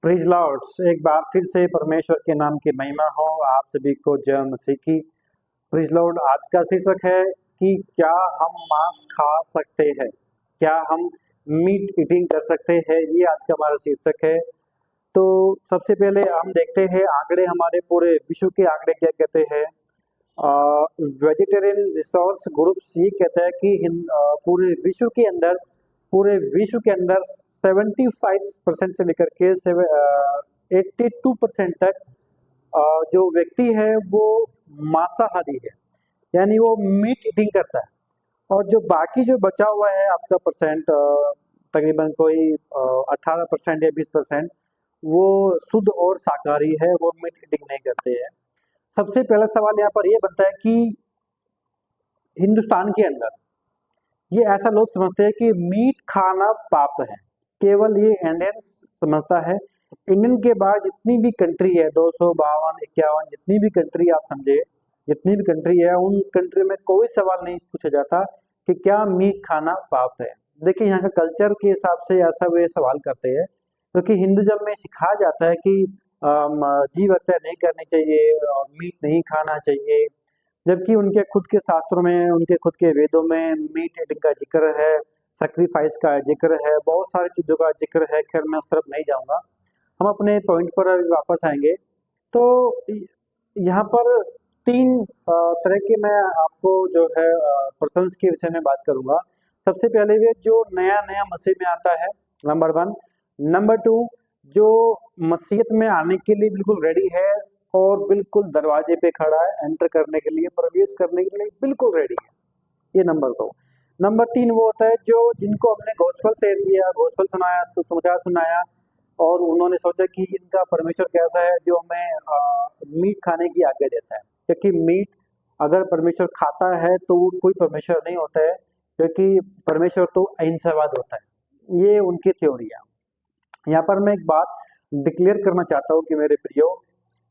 Praise Lord's. एक बार फिर से परमेश्वर के नाम की महिमा हो। आप सभी को जय मसीह की। Praise Lord. आज का शीर्षक है कि क्या हम मांस खा सकते हैं, क्या हम मीट ईटिंग कर सकते हैं। ये आज का हमारा शीर्षक है। तो सबसे पहले हम देखते हैं आंकड़े, हमारे पूरे विश्व के आंकड़े क्या कहते हैं। वेजिटेरियन रिसोर्स ग्रुप्स ये कहता है कि पूरे विश्व के अंदर 75% से लेकर के 82% तक जो व्यक्ति है वो मांसाहारी है, यानी वो मीट ईटिंग करता है। और जो बाकी जो बचा हुआ है आपका परसेंट, तकरीबन कोई 18% या 20%, वो शुद्ध और शाकाहारी है, वो मीट ईटिंग नहीं करते हैं। सबसे पहला सवाल यहाँ पर ये बनता है कि हिंदुस्तान के अंदर ये ऐसा लोग समझते हैं कि मीट खाना पाप है। केवल ये इंडियंस समझता है। इंडियन के बाद जितनी भी कंट्री है, 252 51 जितनी भी कंट्री आप समझे, जितनी भी कंट्री है, उन कंट्री में कोई सवाल नहीं पूछा जाता कि क्या मीट खाना पाप है। देखिए यहाँ का कल्चर के हिसाब से ऐसा वे सवाल करते हैं, क्योंकि हिंदुज़म में सिखाया जाता है कि जीव हत्या नहीं करनी चाहिए और मीट नहीं खाना चाहिए, जबकि उनके खुद के शास्त्रों में, उनके खुद के वेदों में मीट ईटिंग का जिक्र है, सैक्रिफाइस का जिक्र है, बहुत सारी चीज़ों का जिक्र है। खैर मैं उस तरफ नहीं जाऊँगा, हम अपने पॉइंट पर अभी वापस आएंगे। तो यहाँ पर तीन तरह के मैं आपको जो है पर्सन्स के विषय में बात करूँगा। सबसे पहले वे जो नया नया मसीह में आता है, नंबर 1। नंबर 2, जो मसीहत में आने के लिए बिल्कुल रेडी है और बिल्कुल दरवाजे पे खड़ा है, एंटर करने के लिए, प्रवेश करने के लिए बिल्कुल रेडी है। ये नंबर 2। नंबर 3 वो होता है जो जिनको हमने गॉस्पेल शेयर किया, गॉस्पेल सुनाया, सुसमाचार सुनाया, और उन्होंने सोचा कि इनका परमेश्वर कैसा है जो हमें मीट खाने की आज्ञा देता है। क्योंकि मीट अगर परमेश्वर खाता है तो वो कोई परमेश्वर नहीं होता है, क्योंकि परमेश्वर तो अहिंसावाद होता है। ये उनकी थ्योरी है। यहाँ पर मैं एक बात डिक्लेयर करना चाहता हूँ कि मेरे प्रियो,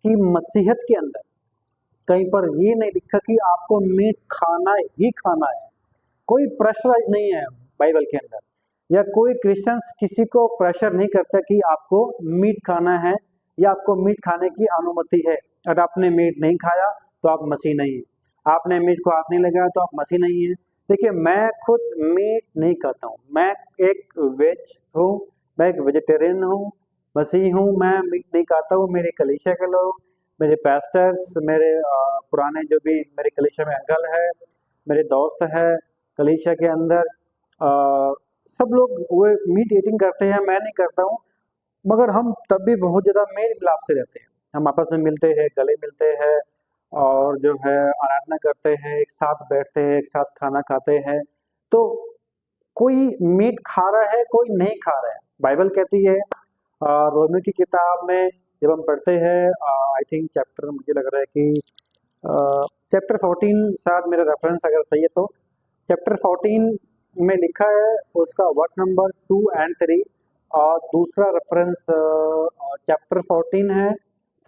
कि मसीहत के अंदर कहीं पर ये नहीं लिखा कि आपको मीट खाना ही खाना है। कोई प्रेशराइज नहीं है बाइबल के अंदर, या कोई क्रिश्चियंस किसी को प्रेशर नहीं करता कि आपको मीट खाना है या आपको मीट खाने की अनुमति है। अगर आपने मीट नहीं खाया तो आप मसीह नहीं है, आपने मीट को हाथ नहीं लगाया तो आप मसीह नहीं है। देखिए मैं खुद मीट नहीं खाता हूँ, मैं एक वेज हूँ, मैं एक वेजिटेरियन हूँ, मसीह हूँ। मैं मीट नहीं खाता हूँ। मेरे कलीसिया के लोग, मेरे पास्टर्स, मेरे पुराने जो भी मेरे कलीसिया में अंकल है, मेरे दोस्त है कलीसिया के अंदर, सब लोग वो मीट ईटिंग करते हैं, मैं नहीं करता हूँ। मगर हम तब भी बहुत ज़्यादा मेल मिलाप से रहते हैं। हम आपस में मिलते हैं, गले मिलते हैं, और जो है आराधना करते हैं, एक साथ बैठते हैं, एक साथ खाना खाते हैं। तो कोई मीट खा रहा है, कोई नहीं खा रहा है। बाइबल कहती है रोमियो की किताब में जब हम पढ़ते हैं, आई थिंक चैप्टर, मुझे लग रहा है कि चैप्टर 14 शायद मेरा रेफरेंस अगर सही है तो चैप्टर 14 में लिखा है, उसका वर्स नंबर 2 एंड 3, और दूसरा रेफरेंस चैप्टर 14 है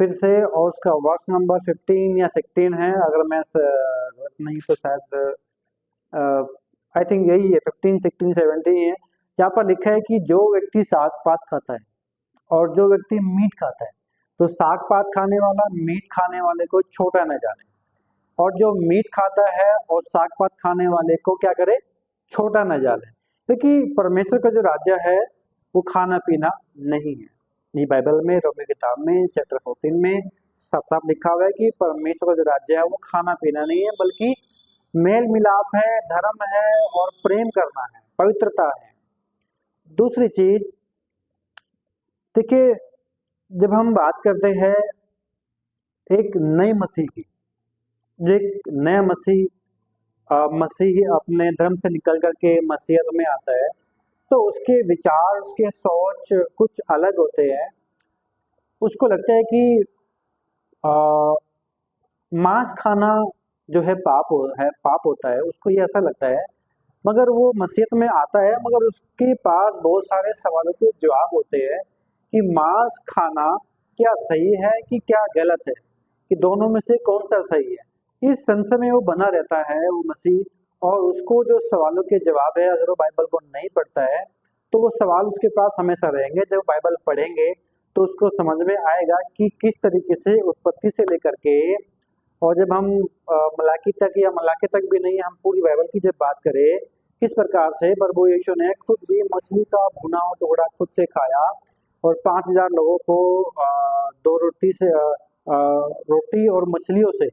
फिर से, और उसका वर्स नंबर 15 या 16 है, अगर मैं गलत नहीं तो शायद आई थिंक यही है, 15 16 17 है। जहाँ पर लिखा है कि जो व्यक्ति साग पात खाता है और जो व्यक्ति मीट खाता है, तो साग पात खाने वाला मीट खाने वाले को छोटा न जाने, और जो मीट खाता है और साग पात खाने वाले को क्या करे, छोटा न जाने। क्योंकि परमेश्वर का जो राज्य है वो खाना पीना नहीं है। ये बाइबल में रोमियो किताब में चैप्टर 14 में साफ साफ लिखा हुआ है कि परमेश्वर का जो राज्य है वो खाना पीना नहीं है, बल्कि मेल मिलाप है, धर्म है और प्रेम करना है, पवित्रता है। दूसरी चीज देखिए, जब हम बात करते हैं एक नए मसीह की, जो एक नया मसीह अपने धर्म से निकल करके मसीहत में आता है, तो उसके विचार, उसके सोच कुछ अलग होते हैं। उसको लगता है कि मांस खाना जो है पाप होता है, उसको ये ऐसा लगता है। मगर वो मसीहत में आता है, मगर उसके पास बहुत सारे सवालों के जवाब होते हैं कि मांस खाना क्या सही है कि क्या गलत है, कि दोनों में से कौन सा सही है। इस संशय में वो बना रहता है वो मसीह, और उसको जो सवालों के जवाब है, अगर वो बाइबल को नहीं पढ़ता है तो वो सवाल उसके पास हमेशा रहेंगे। जब बाइबल पढ़ेंगे तो उसको समझ में आएगा कि किस तरीके से उत्पत्ति से लेकर के, और जब हम मलाकी तक या मलाकी तक भी नहीं, हम पूरी बाइबल की जब बात करें, किस प्रकार से प्रभु यीशु ने खुद भी मछली का भुना हुआ टुकड़ा खुद से खाया और 5000 लोगों को दो रोटी से रोटी और मछलियों से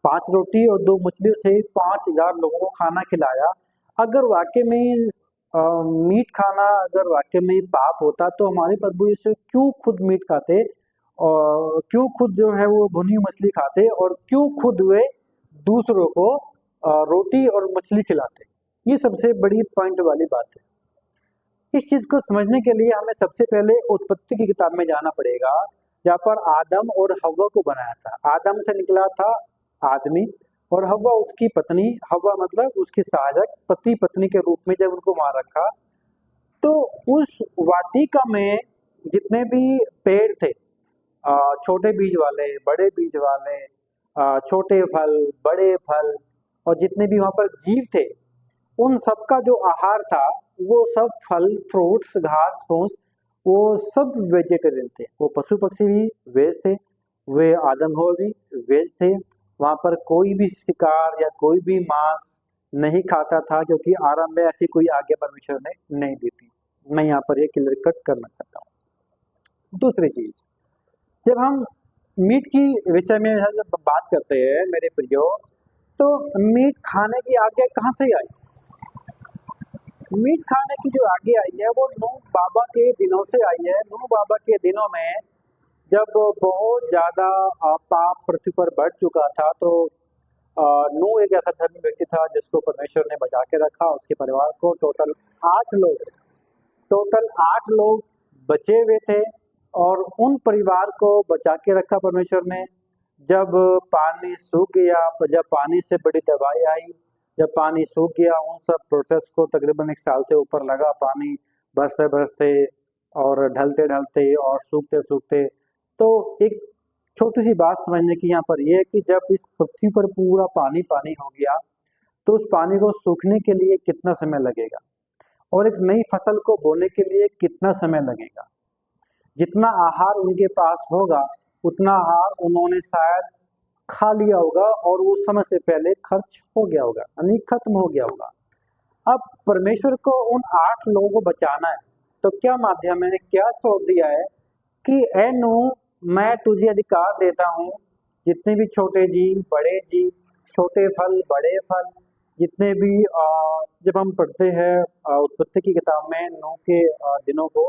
5 रोटी और 2 मछलियों से 5000 लोगों को खाना खिलाया। अगर वाकई में मीट खाना अगर वाकई में पाप होता तो हमारे प्रभु यीशु क्यों खुद मीट खाते, और क्यों खुद जो है वो भुनी हुई मछली खाते, और क्यों खुद वे दूसरों को रोटी और मछली खिलाते। ये सबसे बड़ी पॉइंट वाली बात है। इस चीज को समझने के लिए हमें सबसे पहले उत्पत्ति की किताब में जाना पड़ेगा, जहाँ पर आदम और हव्वा को बनाया था। आदम से निकला था आदमी, और हव्वा उसकी पत्नी। हव्वा मतलब उसकी सहायक, पति पत्नी के रूप में जब उनको वहां रखा, तो उस वाटिका में जितने भी पेड़ थे, छोटे बीज वाले, बड़े बीज वाले, छोटे फल, बड़े फल, और जितने भी वहां पर जीव थे, उन सबका जो आहार था वो सब फल, फ्रूट्स, घास फूस, वो सब वेजिटेरियन थे। वो पशु पक्षी भी वेज थे, वे आदम हो भी वेज थे। वहां पर कोई भी शिकार या कोई भी मांस नहीं खाता था, क्योंकि आरंभ में ऐसी कोई आज्ञा परमेश्वर ने नहीं दी थी। मैं यहाँ पर ये क्लियर कट करना चाहता हूँ। दूसरी चीज, जब हम मीट की विषय में जब बात करते हैं मेरे प्रियो, तो मीट खाने की आज्ञा कहाँ से आई? मीट खाने की जो आज्ञा आई है वो नूह बाबा के दिनों से आई है। नूह बाबा के दिनों में जब बहुत ज्यादा पाप पृथ्वी पर बढ़ चुका था, तो नूह एक ऐसा धर्मी व्यक्ति था जिसको परमेश्वर ने बचा के रखा, उसके परिवार को। टोटल 8 लोग बचे हुए थे, और उन परिवार को बचा के रखा परमेश्वर ने। जब पानी सूख गया, जब पानी से बड़ी तबाही आई, जब पानी सूख गया, उन सब प्रोसेस को तकरीबन 1 साल से ऊपर लगा, पानी बरसते बरसते और ढलते ढलते और सूखते सूखते। तो एक छोटी सी बात समझने की यहाँ पर यह है कि जब इस पृथ्वी पर पूरा पानी पानी हो गया, तो उस पानी को सूखने के लिए कितना समय लगेगा, और एक नई फसल को बोने के लिए कितना समय लगेगा। जितना आहार उनके पास होगा उतना आहार उन्होंने शायद खा लिया होगा, और वो समय से पहले खर्च हो गया होगा, यानी खत्म हो गया होगा। अब परमेश्वर को उन 8 लोगों को बचाना है, तो क्या माध्यम है, क्या सौंप दिया है कि ऐ नूह, मैं तुझे अधिकार देता हूँ, जितने भी छोटे जीव, बड़े जीव, छोटे फल, बड़े फल, जितने भी जब हम पढ़ते हैं उत्पत्ति की किताब में नूह के दिनों को,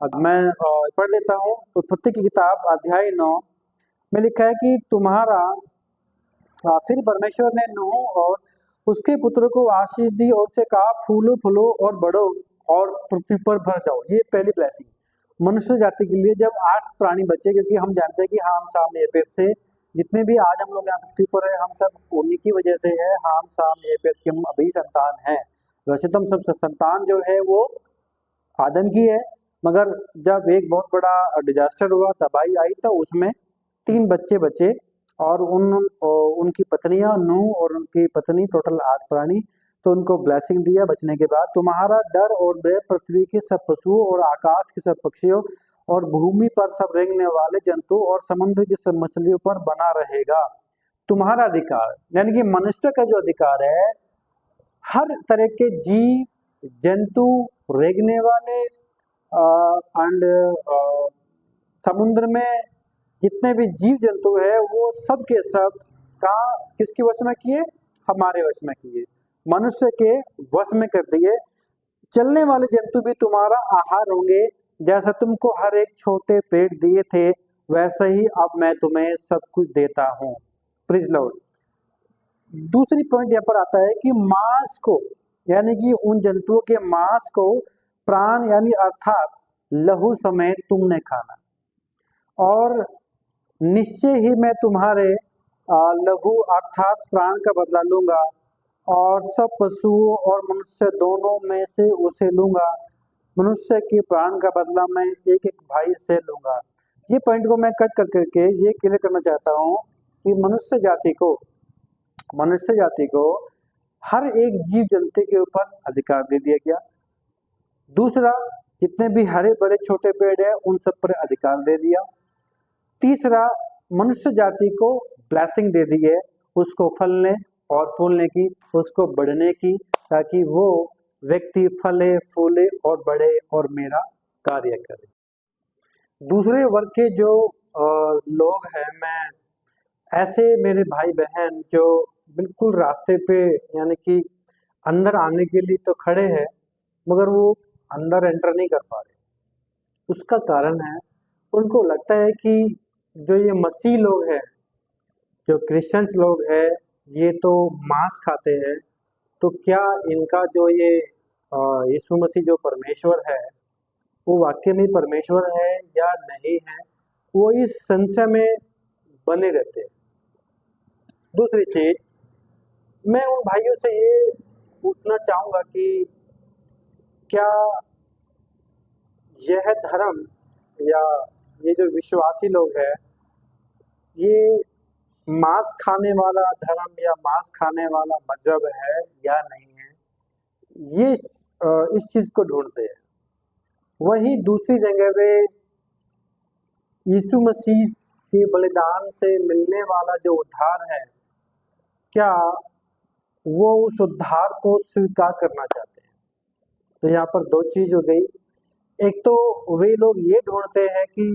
अब मैं पढ़ लेता हूँ। उत्पत्ति की किताब अध्याय 9 में लिखा है कि तुम्हारा फिर परमेश्वर ने नूह और उसके पुत्र को आशीष दी और उसे कहा, फूलो फूलो और बढ़ो और पृथ्वी पर भर जाओ। ये पहली ब्लेसिंग मनुष्य जाति के लिए, जब 8 प्राणी बचे, क्योंकि हम जानते हैं कि हाम साम येपेत से जितने भी आज हम लोग यहाँ पृथ्वी पर है, हम सब उन्हीं की वजह से है। हाम साम येपेत के हम अभी संतान हैं। वैसे तो हम सब संतान जो है वो आदम की है, मगर जब एक बहुत बड़ा डिजास्टर हुआ, तबाही आई, तो उसमें 3 बच्चे बचे, और उनकी पत्नियां नूह और उनकी पत्नी, टोटल 8 प्राणी। तो उनको ब्लेसिंग दिया बचने के बाद, तुम्हारा डर और भय पृथ्वी के सब पशुओं और आकाश के सब पक्षियों और भूमि पर सब रेंगने वाले जंतु और समुद्र की सब मछलियों पर बना रहेगा। तुम्हारा अधिकार, यानी कि मनुष्य का जो अधिकार है, हर तरह के जीव जंतु, रेंगने वाले एंड समुद्र में जितने भी जीव जंतु है, वो सब के सब का किसके वश में किए? हमारे वश में किए, मनुष्य के वश में कर दिए। चलने वाले जंतु भी तुम्हारा आहार होंगे, जैसा तुमको हर एक छोटे पेड़ दिए थे, वैसे ही अब मैं तुम्हें सब कुछ देता हूँ। प्रीज लॉर्ड। दूसरी पॉइंट यहाँ पर आता है कि मांस को, यानी कि उन जंतुओं के मांस को, प्राण यानी अर्थात लहू समेत तुमने खाना, और निश्चय ही मैं तुम्हारे लहू अर्थात प्राण का बदला लूंगा, और सब पशुओं और मनुष्य दोनों में से उसे लूंगा। मनुष्य के प्राण का बदला मैं एक एक भाई से लूंगा। ये पॉइंट को मैं कट कर करके ये क्लियर करना चाहता हूँ कि मनुष्य जाति को हर एक जीव जंतु के ऊपर अधिकार दे दिया गया। दूसरा, जितने भी हरे भरे छोटे पेड़ है उन सब पर अधिकार दे दिया। तीसरा, मनुष्य जाति को ब्लेसिंग दे दी है, उसको फलने और फूलने की, उसको बढ़ने की, ताकि वो व्यक्ति फले फूले और बढ़े और मेरा कार्य करे। दूसरे वर्ग के जो लोग हैं, मैं ऐसे मेरे भाई बहन जो बिल्कुल रास्ते पे यानी कि अंदर आने के लिए तो खड़े हैं मगर वो अंदर एंटर नहीं कर पा रहे। उसका कारण है, उनको लगता है कि जो ये मसीह लोग हैं, जो क्रिश्चियंस लोग हैं, ये तो मांस खाते हैं, तो क्या इनका जो ये यीशु मसीह जो परमेश्वर है वो वाकई में परमेश्वर है या नहीं है, वो इस संशय में बने रहते हैं। दूसरी चीज, मैं उन भाइयों से ये पूछना चाहूंगा कि क्या यह धर्म या ये जो विश्वासी लोग हैं, ये मांस खाने वाला धर्म या मांस खाने वाला मजहब है या नहीं है, ये इस चीज को ढूंढते हैं। वही दूसरी जगह पे यीशु मसीह के बलिदान से मिलने वाला जो उद्धार है, क्या वो उस उद्धार को स्वीकार करना चाहते हैं? तो यहाँ पर दो चीज हो गई। एक तो वे लोग ये ढूंढते हैं कि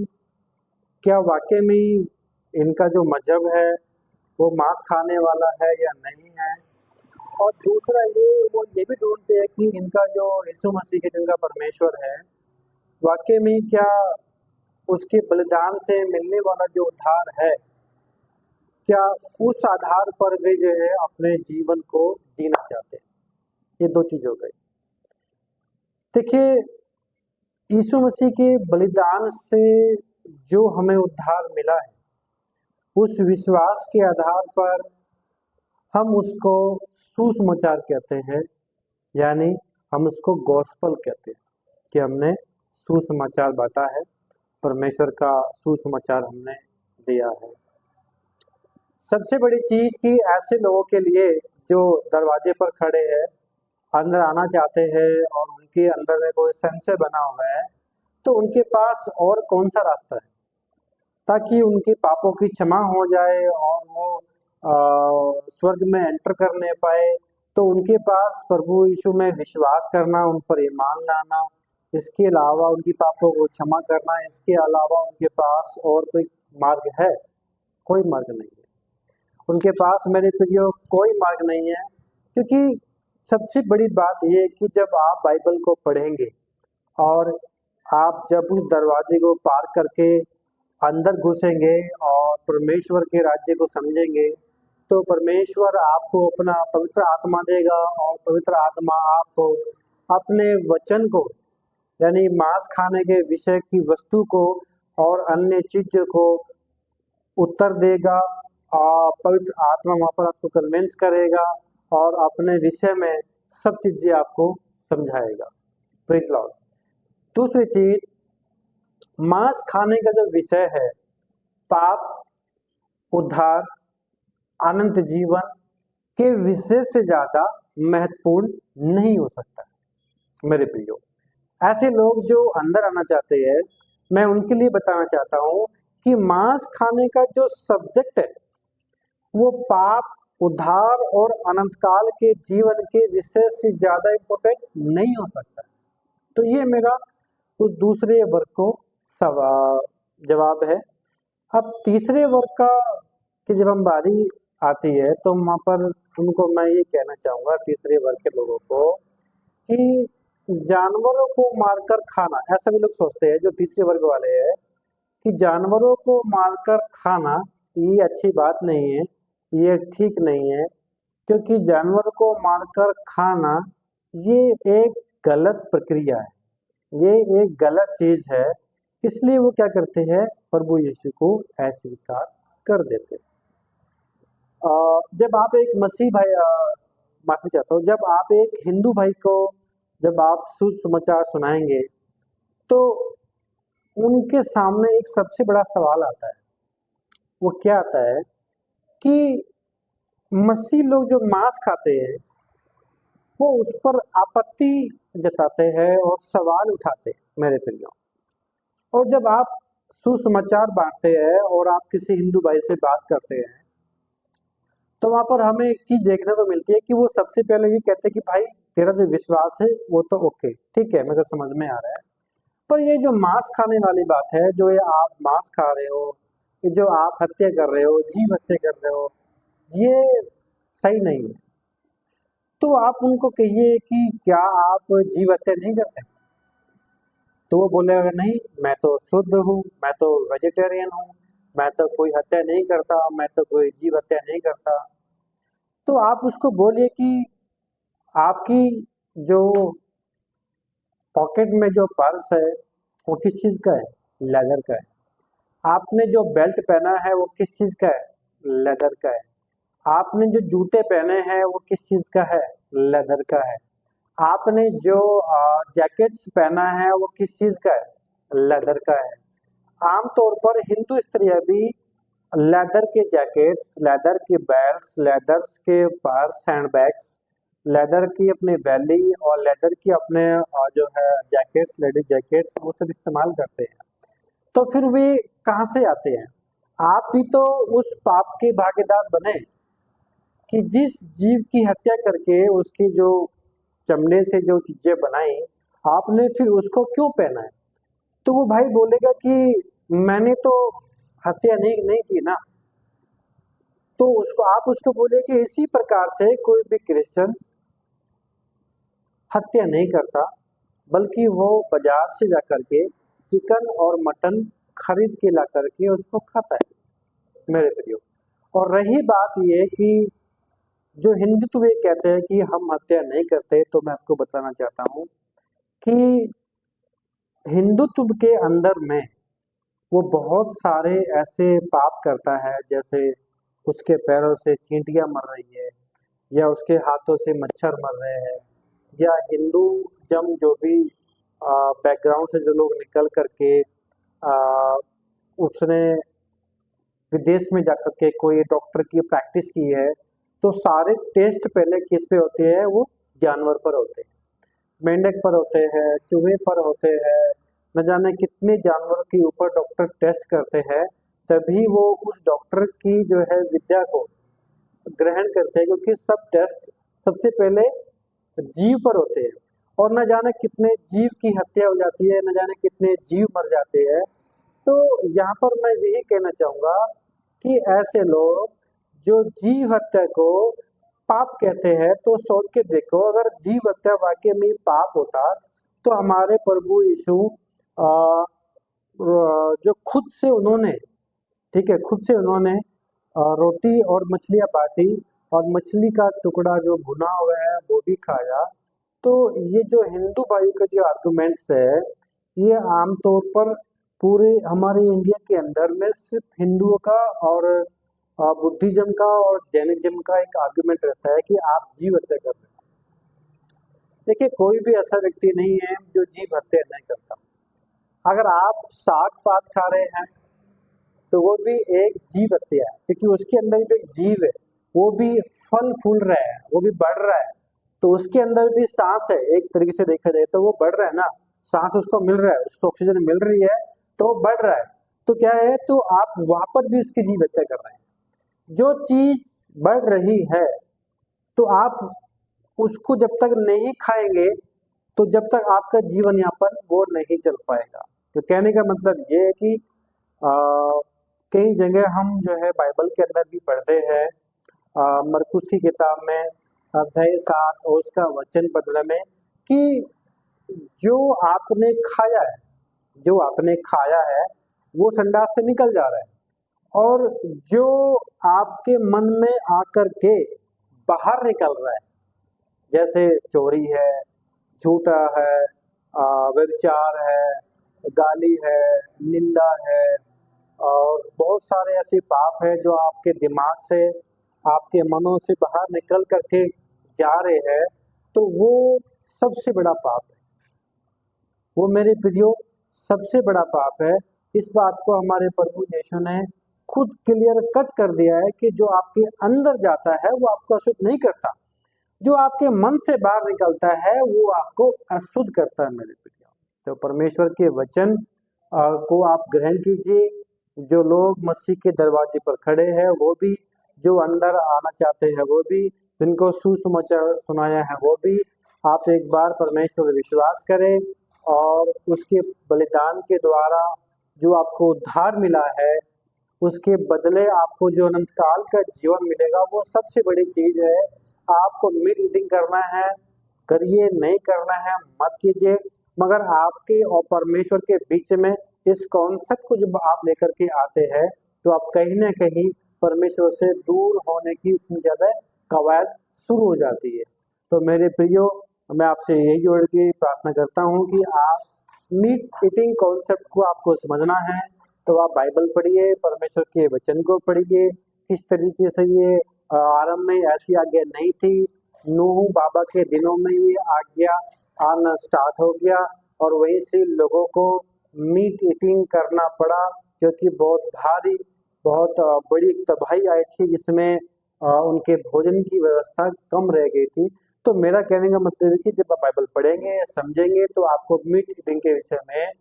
क्या वाकई में इनका जो मजहब है वो मांस खाने वाला है या नहीं है, और दूसरा वो ये भी ढूंढते हैं कि इनका जो यीशु मसीह के जिनका परमेश्वर है, वाकई में क्या उसके बलिदान से मिलने वाला जो उद्धार है, क्या उस आधार पर वे जो है अपने जीवन को जीना चाहते हैं। ये दो चीज हो गई। देखिए, यीशु मसीह के बलिदान से जो हमें उद्धार मिला है, उस विश्वास के आधार पर हम उसको सुसमाचार कहते हैं, यानी हम उसको गॉस्पल कहते हैं कि हमने सुसमाचार बांटा है, परमेश्वर का सुसमाचार हमने दिया है। सबसे बड़ी चीज कि ऐसे लोगों के लिए जो दरवाजे पर खड़े हैं, अंदर आना चाहते हैं और उनके अंदर में कोई संशय बना हुआ है, तो उनके पास और कौन सा रास्ता है ताकि उनके पापों की क्षमा हो जाए और वो स्वर्ग में एंटर करने पाए। तो उनके पास प्रभु यीशु में विश्वास करना, उन पर ईमान लाना, इसके अलावा उनकी पापों को क्षमा करना, इसके अलावा उनके पास और कोई मार्ग है? कोई मार्ग नहीं है उनके पास, मेरे प्रियो, कोई मार्ग नहीं है। क्योंकि सबसे बड़ी बात यह है कि जब आप बाइबल को पढ़ेंगे और आप जब उस दरवाजे को पार करके अंदर घुसेंगे और परमेश्वर के राज्य को समझेंगे, तो परमेश्वर आपको अपना पवित्र आत्मा देगा और पवित्र आत्मा आपको अपने वचन को, यानी मांस खाने के विषय की वस्तु को और अन्य चीजों को उत्तर देगा, और पवित्र आत्मा वहां पर आपको कन्विंस करेगा और अपने विषय में सब चीजें आपको समझाएगा। Praise Lord. दूसरी चीज, मांस खाने का जो विषय है, पाप, उद्धार, अनंत जीवन के विषय से ज्यादा महत्वपूर्ण नहीं हो सकता मेरे प्रियो। ऐसे लोग जो अंदर आना चाहते हैं, मैं उनके लिए बताना चाहता हूं कि मांस खाने का जो सब्जेक्ट है वो पाप, उद्धार और अनंत काल के जीवन के विषय से ज्यादा इम्पोर्टेंट नहीं हो सकता। तो ये मेरा उस दूसरे वर्ग को जवाब है। अब तीसरे वर्ग का कि जब हम बारी आती है तो वहां पर उनको मैं ये कहना चाहूंगा, तीसरे वर्ग के लोगों को, कि जानवरों को मारकर खाना, ऐसा भी लोग सोचते हैं जो तीसरे वर्ग वाले हैं कि जानवरों को मारकर खाना ये अच्छी बात नहीं है, ये ठीक नहीं है, क्योंकि जानवर को मारकर खाना ये एक गलत प्रक्रिया है, ये एक गलत चीज है। इसलिए वो क्या करते हैं, प्रभु यीशु को अस्वीकार कर देते हैं। जब आप एक मसीह भाई, माफी चाहता हूँ, जब आप एक हिंदू भाई को जब आप सुसमाचार सुनाएंगे तो उनके सामने एक सबसे बड़ा सवाल आता है। वो क्या आता है कि मसीह लोग जो मांस खाते हैं वो उस पर आपत्ति जताते हैं और सवाल उठाते हैं मेरे प्रियो। और जब आप सुसमाचार बांटते हैं और आप किसी हिंदू भाई से बात करते हैं तो वहां पर हमें एक चीज देखने को मिलती है कि वो सबसे पहले ये कहते हैं कि भाई तेरा जो विश्वास है वो तो ओके ठीक है, मेरे को समझ में आ रहा है, पर ये जो मांस खाने वाली बात है, जो ये आप मांस खा रहे हो, ये जो आप हत्या कर रहे हो, जीव हत्या कर रहे हो, ये सही नहीं है। तो आप उनको कहिए कि क्या आप जीव हत्या नहीं करते? तो वो बोलेगा नहीं, मैं तो शुद्ध हूँ, मैं तो वेजिटेरियन हूँ, मैं तो कोई हत्या नहीं करता, मैं तो कोई जीव हत्या नहीं करता। तो आप उसको बोलिए कि आपकी जो पॉकेट में जो पर्स है वो किस चीज का है? लेदर का है। आपने जो बेल्ट पहना है वो किस चीज का है? लेदर का है। आपने जो जूते पहने हैं वो किस चीज का है? लेदर का है। आपने जो जैकेट्स पहना है वो किस चीज का है? लेदर का है। आमतौर पर हिंदू स्त्रियां भी लेदर के जैकेट्स, लेदर के बेल्ट्स, लेदर्स के पर्स, हैंडबैग्स, लेदर की अपने वैली और लेदर की अपने जो है जैकेट्स, लेडीज जैकेट्स, वो सब इस्तेमाल करते हैं। तो फिर वे कहाँ से आते हैं? आप भी तो उस पाप के भागीदार बने कि जिस जीव की हत्या करके उसकी जो चमड़े से जो चीजें बनाई, आपने फिर उसको क्यों पहना है? तो वो भाई बोलेगा कि मैंने तो हत्या नहीं की ना। तो उसको आप उसको बोले कि इसी प्रकार से कोई भी क्रिश्चियन हत्या नहीं करता, बल्कि वो बाजार से जाकर के चिकन और मटन खरीद के ला करके उसको खाता है मेरे प्रियो। और रही बात ये कि जो हिंदुत्व ये कहते हैं कि हम हत्या नहीं करते, तो मैं आपको बताना चाहता हूँ कि हिंदुत्व के अंदर में वो बहुत सारे ऐसे पाप करता है, जैसे उसके पैरों से चींटियां मर रही है, या उसके हाथों से मच्छर मर रहे हैं, या हिंदूज़म जो भी बैकग्राउंड से जो लोग निकल करके उसने विदेश में जाकर के कोई डॉक्टर की प्रैक्टिस की है, तो सारे टेस्ट पहले किस पे होते हैं? वो जानवर पर होते हैं, मेंढक पर होते हैं, चूहे पर होते हैं, न जाने कितने जानवरों के ऊपर डॉक्टर टेस्ट करते हैं, तभी वो उस डॉक्टर की जो है विद्या को ग्रहण करते हैं, क्योंकि सब टेस्ट सबसे पहले जीव पर होते हैं। और न जाने कितने जीव की हत्या हो जाती है, न जाने कितने जीव मर जाते हैं। तो यहाँ पर मैं यही कहना चाहूंगा कि ऐसे लोग जो जीव हत्या को पाप कहते हैं, तो सोच के देखो, अगर जीव हत्या वाकई में पाप होता तो हमारे प्रभु यीशु जो खुद से उन्होंने, ठीक है, खुद से उन्होंने रोटी और मछलियाँ बांटी और मछली का टुकड़ा जो भुना हुआ है वो भी खाया। तो ये जो हिंदू भाइयों के जो आर्गुमेंट्स है, ये आमतौर पर पूरे हमारे इंडिया के अंदर में सिर्फ हिंदुओं का और बुद्धिज्म का और जैनिज्म का एक आर्गुमेंट रहता है कि आप जीव हत्या कर रहे हैं। देखिए, कोई भी ऐसा व्यक्ति नहीं है जो जीव हत्या नहीं करता। अगर आप साग पात खा रहे हैं तो वो भी एक जीव हत्या है, क्योंकि उसके अंदर भी एक जीव है, वो भी फल फूल रहा है, वो भी बढ़ रहा है, तो उसके अंदर भी सांस है। एक तरीके से देखा जाए तो वो बढ़ रहा है ना, सांस उसको मिल रहा है, उसको ऑक्सीजन मिल रही है, तो वो बढ़ रहा है। तो क्या है, तो आप वहां पर भी उसकी जीव हत्या कर रहे हैं। जो चीज बढ़ रही है, तो आप उसको जब तक नहीं खाएंगे, तो जब तक आपका जीवन यापन वो नहीं चल पाएगा। तो कहने का मतलब ये है कि आ, कई जगह हम जो है बाइबल के अंदर भी पढ़ते हैं, मरकुस की किताब में अध्याय 7 और उसका वचन 15 में, कि जो आपने खाया है, जो आपने खाया है वो संडास से निकल जा रहा है, और जो आपके मन में आकर के बाहर निकल रहा है, जैसे चोरी है, झूठा है, व्यभिचार है, गाली है, निंदा है, और बहुत सारे ऐसे पाप है जो आपके दिमाग से, आपके मनों से बाहर निकल करके जा रहे हैं, तो वो सबसे बड़ा पाप है। वो मेरे प्रियो सबसे बड़ा पाप है। इस बात को हमारे प्रभु यीशु ने खुद क्लियर कट कर दिया है कि जो आपके अंदर जाता है वो आपको अशुद्ध नहीं करता, जो आपके मन से बाहर निकलता है वो आपको अशुद्ध करता है मेरे प्रियो। तो परमेश्वर के वचन को आप ग्रहण कीजिए। जो लोग मसीह के दरवाजे पर खड़े हैं वो भी, जो अंदर आना चाहते हैं वो भी, जिनको सुसमाचार सुनाया है वो भी, आप एक बार परमेश्वर पर विश्वास करें और उसके बलिदान के द्वारा जो आपको उद्धार मिला है उसके बदले आपको जो अनंत काल का जीवन मिलेगा वो सबसे बड़ी चीज है। आपको मीट ईटिंग करना है, करिए, नहीं करना है मत कीजिए, मगर आपके और परमेश्वर के बीच में इस कॉन्सेप्ट को जब आप लेकर के आते हैं तो आप कहीं ना कहीं परमेश्वर से दूर होने की उतनी ज्यादा कवायद शुरू हो जाती है। तो मेरे प्रियो, मैं आपसे यही जोड़ के प्रार्थना करता हूँ कि आप मीट ईटिंग कॉन्सेप्ट को आपको समझना है तो आप बाइबल पढ़िए, परमेश्वर के वचन को पढ़िए। किस तरीके से ये आरंभ में ऐसी आज्ञा नहीं थी, नूह बाबा के दिनों में ये आज्ञा आना स्टार्ट हो गया और वहीं से लोगों को मीट ईटिंग करना पड़ा, क्योंकि बहुत भारी, बहुत बड़ी तबाही आई थी जिसमें उनके भोजन की व्यवस्था कम रह गई थी। तो मेरा कहने का मतलब है कि जब आप बाइबल पढ़ेंगे, समझेंगे, तो आपको मीट ईटिंग के विषय में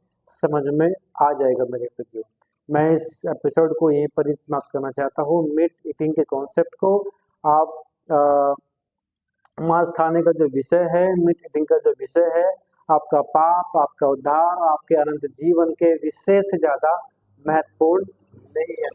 समझ में आ जाएगा मेरे प्रियो। मैं इस एपिसोड को यहीं पर ही समाप्त करना चाहता हूँ। मीट ईटिंग के कॉन्सेप्ट को आप मांस खाने का जो विषय है, मीट ईटिंग का जो विषय है, आपका पाप, आपका उद्धार, आपके अनंत जीवन के विषय से ज्यादा महत्वपूर्ण नहीं है।